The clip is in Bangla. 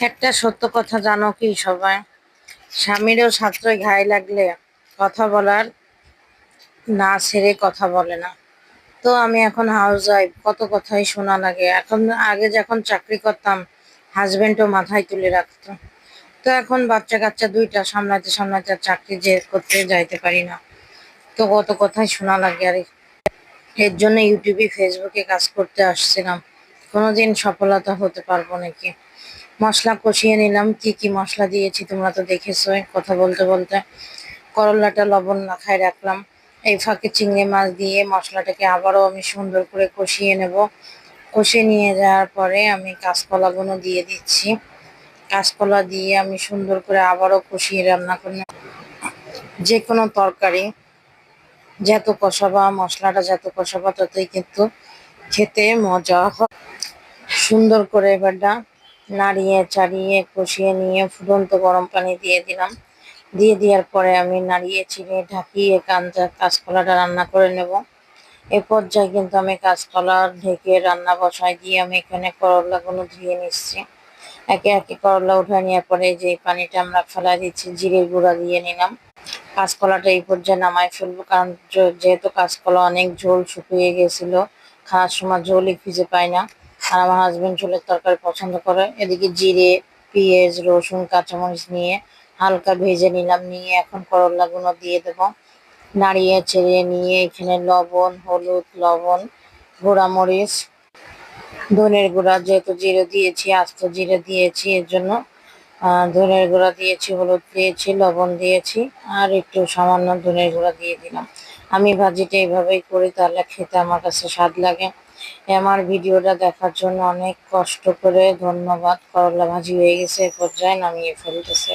একটা সত্য কথা জানো কি সবাই? স্বামীরও সাশ্রয় ঘায়ে লাগলে কথা বলার না ছেড়ে কথা বলে না। তো আমি এখন হাউস ওয়াইফ, কত কথাই শোনা লাগে। এখন আগে যখন চাকরি করতাম হাজবেন্ডও মাথায় তুলে রাখতো। তো এখন বাচ্চা কাচ্চা দুইটা সামলাতে সামলাতে আর চাকরি যে করতে যাইতে পারি না। তো কত কথাই শোনা লাগে। আর এর জন্য ইউটিউবে ফেসবুকে কাজ করতে আসছিলাম, কোনোদিন সফলতা হতে পারবো নাকি। মশলা কষিয়ে নিলাম, কি কি মশলা দিয়েছি তোমরা তো দেখেছোই। কথা বলতে বলতে করলাটা লবণ মাখায় রাখলাম। এই ফাঁকে চিংড়ি মাছ দিয়ে মশলাটাকে আবারও আমি সুন্দর করে কষিয়ে নেব। কষিয়ে নিয়ে যাওয়ার পরে আমি কাঁচকলাগুলো দিয়ে দিচ্ছি। কাঁচকলা দিয়ে আমি সুন্দর করে আবারও কষিয়ে রান্না করে নেব। যে কোনো তরকারি যত কষাবা, মশলাটা যত কষাবা ততই কিন্তু খেতে মজা হয়। সুন্দর করে এবারটা নাড়িয়ে চাড়িয়ে কষিয়ে নিয়ে ফুটন্ত গরম পানি দিয়ে দিলাম। দিয়ে দেওয়ার পরে আমি নাড়িয়ে চিড়ে ঢাকিয়ে কাঁচকলাটা রান্না করে নেব। এ পর্যায়ে কিন্তু আমি কাঁচকলা ঢেকে রান্না বসাই দিয়ে আমি এখানে করলাগুলো ধুয়ে নিচ্ছি। একে একে করলা উঠে নেওয়ার পরে যে পানিটা আমরা ফেলা দিচ্ছি, জিরের গুঁড়া দিয়ে নিলাম। কাঁচকলাটা এই পর্যায়ে নামাই ফেলবো, কারণ যেহেতু কাঁচকলা অনেক ঝোল শুকিয়ে গেছিল, খাওয়ার সময় ঝোলই খুঁজে পাই না। আর আমার হাজবেন্ড ঝোলের তরকারি পছন্দ করে। এদিকে জিরে, পেঁয়াজ, রসুন, কাঁচামরিচ নিয়ে হালকা ভেজে নিলাম। নিয়ে এখন করলাগুলো দিয়ে দেবো। নাড়িয়ে চেড়ে নিয়ে এখানে লবণ, হলুদ, লবণ, গুঁড়ামরিচ, ধনের গুঁড়া, যেহেতু জিরে দিয়েছি, আস্ত জিরে দিয়েছি এর জন্য ধনের গুঁড়া দিয়েছি, হলুদ দিয়েছি, লবণ দিয়েছি, আর একটু সামান্য ধনের গুঁড়া দিয়ে দিলাম। আমি ভাজিটা এইভাবেই করি, তাহলে খেতে আমার কাছে স্বাদ লাগে। আমার ভিডিওটা দেখার জন্য অনেক কষ্ট করে ধন্যবাদ। করলা ভাজি হয়ে গেছে, এ পর্যায়ে নামিয়ে ফেলতেছে।